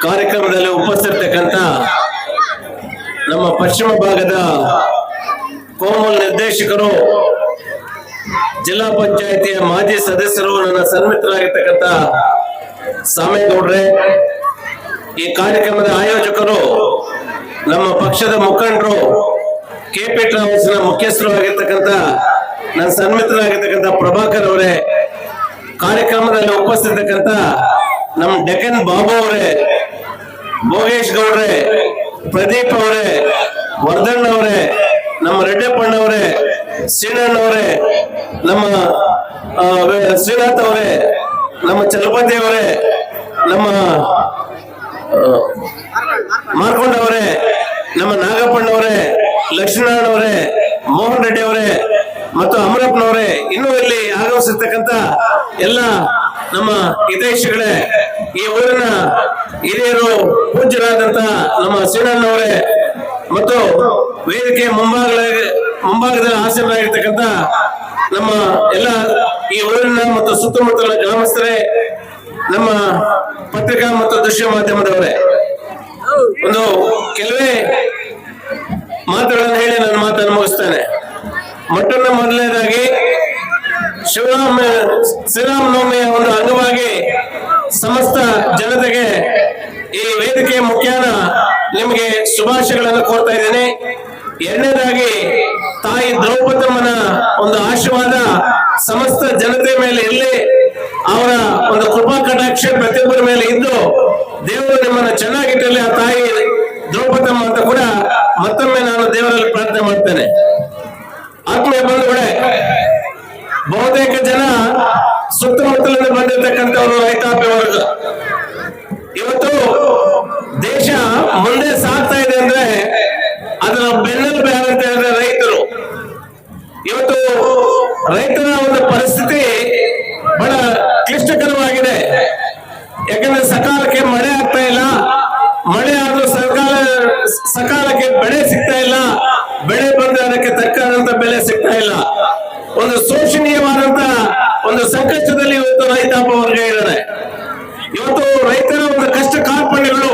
ಕಾರ್ಯಕ್ರಮದಲ್ಲಿ ಉಪಸ್ಥಿತಕ್ಕಂತ ನಮ್ಮ ಪಶ್ಚಿಮ ಭಾಗದ ಕೋಮಲ್ ನಿರ್ದೇಶಕರು, ಜಿಲ್ಲಾ ಪಂಚಾಯಿತಿಯ ಮಾಜಿ ಸದಸ್ಯರು, ನನ್ನ ಸನ್ಮಿತ್ರರಾಗಿರ್ತಕ್ಕಂಥ ಸಾಮೇಗೌಡ್ರೆ, ಈ ಕಾರ್ಯಕ್ರಮದ ಆಯೋಜಕರು, ನಮ್ಮ ಪಕ್ಷದ ಮುಖಂಡರು, ಕೆಪಿ ಟ್ರಾವೆಲ್ಸ್ ನ ಮುಖ್ಯಸ್ಥರು ಆಗಿರ್ತಕ್ಕಂಥ ನನ್ನ ಸನ್ಮಿತ್ರರಾಗಿರ್ತಕ್ಕಂಥ ಪ್ರಭಾಕರ್ ಅವರೇ, ಕಾರ್ಯಕ್ರಮದಲ್ಲಿ ಉಪಸ್ಥಿತಕ್ಕಂಥ ನಮ್ಮ ಡೆಕ್ಕನ್ ಬಾಬು ಅವರೇ, ಭೋಗೇಶ್ ಗೌಡ್ರೆ, ಪ್ರದೀಪ್ ಅವರೇ, ವರ್ಧನ್ ಅವರೇ, ನಮ್ಮ ರೆಡ್ಡಪ್ಪಣ್ಣವರೇ, ಶ್ರೀನಣ್ಣವರೇ, ನಮ್ಮ ಶ್ರೀನಾಥ್ ಅವರೇ, ನಮ್ಮ ಚಲಪತಿ ಅವರೇ, ನಮ್ಮ ಮಾರ್ಕೊಂಡವರೇ, ನಮ್ಮ ನಾಗಪ್ಪಣ್ಣವರೇ, ಲಕ್ಷ್ಮಣವರೇ, ಮೋಹನ್ ರೆಡ್ಡಿ ಅವರೇ ಮತ್ತು ಅಮರಪ್ಪನವರೇ, ಇನ್ನೂ ಇಲ್ಲಿ ಆಗಮಿಸಿರ್ತಕ್ಕಂಥ ಎಲ್ಲ ನಮ್ಮ ಹಿತೈಷಿಗಳೇ, ಈ ಊರಿನ ಹಿರಿಯರು, ಪೂಜ್ಯರಾದಂತ ನಮ್ಮ ಶ್ರೀನಣ್ಣವರೇ ಮತ್ತು ವೇದಿಕೆ ಮುಂಭಾಗದಲ್ಲಿ ಆಸೀನರಾಗಿರ್ತಕ್ಕಂಥ ನಮ್ಮ ಎಲ್ಲ ಈ ಊರಿನ ಮತ್ತು ಸುತ್ತಮುತ್ತಲ ಗ್ರಾಮಸ್ಥರೇ, ನಮ್ಮ ಪತ್ರಿಕಾ ಮತ್ತು ದೃಶ್ಯ ಮಾಧ್ಯಮದವರೇ, ಒಂದು ಕೆಲವೇ ಮಾತುಗಳನ್ನು ಹೇಳಿ ನನ್ನ ಮಾತನ್ನು ಮುಗಿಸ್ತೇನೆ. ಮೊದಲನೇದಾಗಿ ಶ್ರೀರಾಮನವಮಿಯ ಒಂದು ಅಂಗವಾಗಿ ಸಮಸ್ತ ಜನತೆಗೆ ಈ ವೇದಿಕೆ ಮುಖ್ಯಾನ ನಿಮಗೆ ಶುಭಾಶಯಗಳನ್ನು ಕೋರ್ತಾ ಇದ್ದೇನೆ. ಎರಡನೇದಾಗಿ ತಾಯಿ ದ್ರೌಪದಮ್ಮನ ಒಂದು ಆಶೀರ್ವಾದ ಸಮಸ್ತ ಜನತೆ ಮೇಲೆ ಇರಲಿ, ಅವರ ಒಂದು ಕೃಪಾ ಕಟಾಕ್ಷ ಪ್ರತಿಯೊಬ್ಬರ ಮೇಲೆ ಇದ್ದು ದೇವರು ನಿಮ್ಮನ್ನು ಚೆನ್ನಾಗಿಟ್ಟಲ್ಲಿ ಆ ತಾಯಿ ದ್ರೌಪದಮ್ಮ ಅಂತ ಕೂಡ ಮತ್ತೊಮ್ಮೆ ನಾನು ದೇವರಲ್ಲಿ ಪ್ರಾರ್ಥನೆ ಮಾಡ್ತೇನೆ. ಆತ್ಮೀಯ ಬಂಧುಗಳೇ, ಬಹುತೇಕ ಜನ ಸುತ್ತಮುತ್ತಲಿಂದ ಬಂದಿರತಕ್ಕಂಥವರು ರೈತಾಪಿ ವರ್ಗ. ಇವತ್ತು ದೇಶ ಮುಂದೆ ಸಾಗ್ತಾ ಇದೆ ಅಂದ್ರೆ ಅದರ ಬೆನ್ನೆಲುಬು ಯಾರಂತ ಹೇಳಿದ್ರೆ ರೈತರು. ಇವತ್ತು ರೈತರ ಒಂದು ಪರಿಸ್ಥಿತಿ ಬಹಳ ಕ್ಲಿಷ್ಟಕರವಾಗಿದೆ. ಯಾಕಂದ್ರೆ ಸಕಾಲಕ್ಕೆ ಮಳೆ ಆಗ್ತಾ ಇಲ್ಲ, ಮಳೆ ಆದ್ರೂ ಸಕಾಲಕ್ಕೆ ಬೆಳೆ ಸಿಗ್ತಾ ಇಲ್ಲ, ಬೆಳೆ ಬಂದ್ರೆ ಅದಕ್ಕೆ ತಕ್ಕಾದಂತ ಬೆಲೆ ಸಿಗ್ತಾ ಇಲ್ಲ. ಒಂದು ಶೋಷಣೀಯವಾದಂತ ಒಂದು ಸಂಕಷ್ಟದಲ್ಲಿ ಇವತ್ತು ರೈತಾಪ ವರ್ಗ ಇದ್ದಾರೆ. ಇವತ್ತು ರೈತರ ಒಂದು ಕಷ್ಟ ಕಾರ್ಪಣ್ಯಗಳು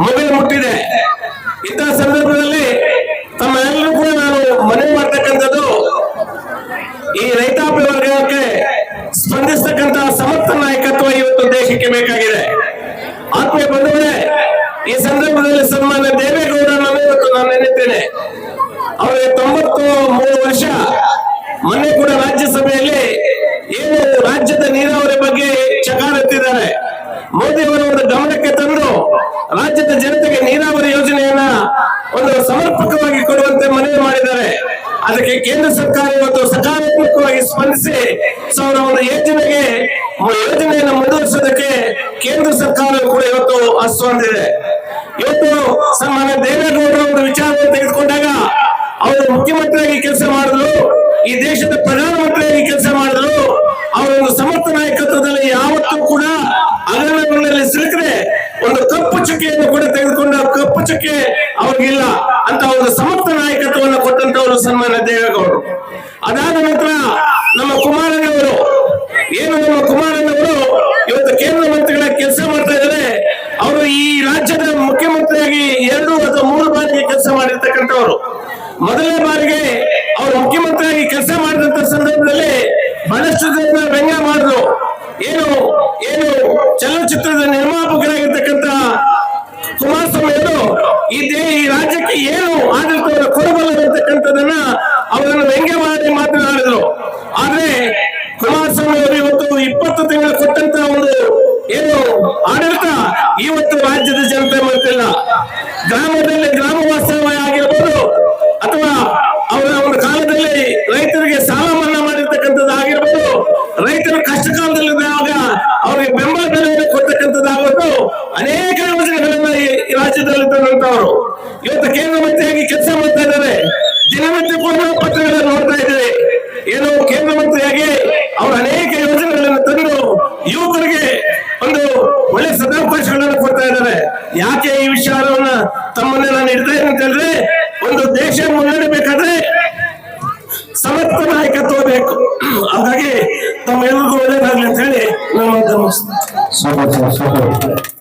ಮುಗಿಲು ಮುಟ್ಟಿದೆ. ಇಂತಹ ಸಂದರ್ಭದಲ್ಲಿ ತಮ್ಮ ಎಲ್ಲರೂ ಕೂಡ ನಾನು ಮನವಿ ಮಾಡ್ತಕ್ಕಂಥದ್ದು, ಈ ರೈತಾಪಿ ವರ್ಗಕ್ಕೆ ಸ್ಪಂದಿಸ್ತಕ್ಕಂತಹ ಸಮರ್ಥ ನಾಯಕತ್ವ ಇವತ್ತು ದೇಶಕ್ಕೆ ಬೇಕಾಗಿದೆ. ಆತ್ಮೀಯ ಬಂಧುಗಳೇ, ಈ ಸಂದರ್ಭದಲ್ಲಿ ಸನ್ಮಾನ್ಯ ದೇವೇಗೌಡರನ್ನು ಇವತ್ತು ನಾನು ನೆನೆಯುತ್ತೇನೆ. ಅವರಿಗೆ 93 ವರ್ಷ. ಮೊನ್ನೆ ಕೂಡ ರಾಜ್ಯಸಭೆಯಲ್ಲಿ ಏನು ರಾಜ್ಯದ ನೀರಾವರಿ ಬಗ್ಗೆ ಚಕಾರ ಎತ್ತಿದ್ದಾರೆ. ಮೋದಿ ಅವರ ಒಂದು ಗಮನಕ್ಕೆ ತಂದು ರಾಜ್ಯದ ಜನತೆಗೆ ನೀರಾವರಿ ಯೋಜನೆಯನ್ನ ಒಂದು ಸಮರ್ಪಕವಾಗಿ ಕೊಡುವಂತೆ ಮನವಿ ಮಾಡಿದ್ದಾರೆ. ಅದಕ್ಕೆ ಕೇಂದ್ರ ಸರ್ಕಾರ ಇವತ್ತು ಸಕಾರಾತ್ಮಕವಾಗಿ ಸ್ಪಂದಿಸಿ ಅವರ ಒಂದು ಯೋಜನೆಯನ್ನು ಮುಂದುವರಿಸೋದಕ್ಕೆ ಕೇಂದ್ರ ಸರ್ಕಾರ ಕೂಡ ಇವತ್ತು ಅಸ್ವಂದಿದೆ. ಇವತ್ತು ಸನ್ಮಾನ್ಯ ದೇವೇಗೌಡರ ಒಂದು ವಿಚಾರವನ್ನು ತೆಗೆದುಕೊಂಡಾಗ ಅವರು ಮುಖ್ಯಮಂತ್ರಿಯಾಗಿ ಕೆಲಸ ಮಾಡಿದ್ರು, ಈ ದೇಶದ ಪ್ರಧಾನಮಂತ್ರಿಯಾಗಿ ಕೆಲಸ ಮಾಡಿದ್ರು. ಅವರ ಒಂದು ಸಮರ್ಥ ನಾಯಕತ್ವದಲ್ಲಿ ಯಾವತ್ತೂ ಕೂಡ ಹಗರಣಗಳಲ್ಲಿ ಸಿಲುಕದೆ ಒಂದು ಕಪ್ಪು ಚುಕ್ಕೆಯನ್ನು ಕೂಡ ತೆಗೆದುಕೊಂಡ ಕಪ್ಪು ಚುಕ್ಕೆ ಅವ್ರಿಗಿಲ್ಲ ಅಂತ ಒಂದು ಸಮರ್ಥ ನಾಯಕತ್ವವನ್ನು ಕೊಟ್ಟಂತವರು ಸನ್ಮಾನ್ಯ ದೇವೇಗೌಡರು. ಅದಾದ ನಂತರ ನಮ್ಮ ಕುಮಾರಣ್ಣವರು ಇವತ್ತು ಕೇಂದ್ರ ಮಂತ್ರಿಗಳ ಕೆಲಸ ಮಾಡ್ತಾ ಇದ್ದಾರೆ. ಅವರು ಈ ರಾಜ್ಯದ ಮುಖ್ಯಮಂತ್ರಿಯಾಗಿ 2 ಅಥವಾ 3 ಬಾರಿಗೆ ಕೆಲಸ ಮಾಡಿರ್ತಕ್ಕಂಥವ್ರು. ಮೊದಲನೇ ಬಾರಿಗೆ ಅವರು ಮುಖ್ಯಮಂತ್ರಿಯಾಗಿ ಕೆಲಸ ಮಾಡಿದಂತ ಸಂದರ್ಭದಲ್ಲಿ ಬಹಳಷ್ಟು ಜನ ವ್ಯಂಗ್ಯ ಮಾಡಿದ್ರು. ಏನು ಚಲನಚಿತ್ರದ ನಿರ್ಮಾಪಕರಾಗಿರ್ತಕ್ಕಂಥ ಕುಮಾರಸ್ವಾಮಿ ಅವರು ಈ ರಾಜ್ಯಕ್ಕೆ ಏನು ಆಡಳಿತವನ್ನು ಕೊಡಬಲ್ಲದಂತಕ್ಕಂಥದನ್ನ ಅವರನ್ನು ವ್ಯಂಗ್ಯ ಮಾಡಿ ಮಾತನಾಡಿದ್ರು. ಆದ್ರೆ ಕುಮಾರಸ್ವಾಮಿ ಅವರು ಇವತ್ತು 20 ತಿಂಗಳು ಕೊಟ್ಟಂತ ಒಂದು ಏನು ಆಡಳಿತ ಇವತ್ತು ರಾಜ್ಯದ ಜನತೆ ಮಾಡ್ತಿಲ್ಲ. ಗ್ರಾಮದಲ್ಲಿ ಗ್ರಾಮ ವಾಸ್ತವ ಆಗಿರ್ಬೋದು, ಅಥವಾ ಅವರ ಒಂದು ಕಾಲದಲ್ಲಿ ರೈತರಿಗೆ ಸಾಲ ಮನ್ನಾ ಮಾಡಿರ್ತಕ್ಕಂಥದ್ದು ಆಗಿರ್ಬೋದು, ರೈತರ ಕಷ್ಟ ಕಾಲದಲ್ಲಿದ್ದಾಗ ಅವರಿಗೆ ಬೆಂಬಲ ಬೆಲೆಯನ್ನು ಕೊಡ್ತಕ್ಕಂಥದ್ದಾಗ್ಬೋದು, ಅನೇಕ ಯೋಜನೆಗಳನ್ನ ಈ ರಾಜ್ಯದಲ್ಲಿ ತಂದಂತವರು ಇವತ್ತು ಕೇಂದ್ರ ಮಂತ್ರಿಯಾಗಿ ಕೆಲಸ ಮಾಡ್ತಾ ಇದ್ದಾರೆ. ದಿನನಿತ್ಯ ಪತ್ರಗಳನ್ನು ನೋಡ್ತಾ ಇದ್ದೇವೆ. ಏನು ಕೇಂದ್ರ ಮಂತ್ರಿಯಾಗಿ ಅವರು ಅನೇಕ ಯೋಜನೆಗಳನ್ನು ತಂದು ಯುವಕರಿಗೆ ಒಂದು ಒಳ್ಳೆ ಸದಾವಕಾಶಗಳನ್ನು ಕೊಡ್ತಾ ಇದ್ದಾರೆ. ಯಾಕೆ ಈ ವಿಚಾರವನ್ನ ತಮ್ಮನ್ನೇ ನಾನು ಇಡ್ತಾ ಇದ್ದೇನೆ ಅಂತ ಹೇಳಿದ್ರೆ, ಒಂದು ದೇಶ ಮುನ್ನಡೆಬೇಕಾದ್ರೆ ಸಮರ್ಥ ನಾಯಕತ್ವ ಬೇಕು. ಹಾಗಾಗಿ ತಮ್ಮೆಲ್ಲರಿಗೂ ಒಳ್ಳೆಯದಾಗಲಿ ಅಂತ ಹೇಳಿ ನಮ್ಮ ಸೂಪರ್ ಸರ್ ಸೂಪರ್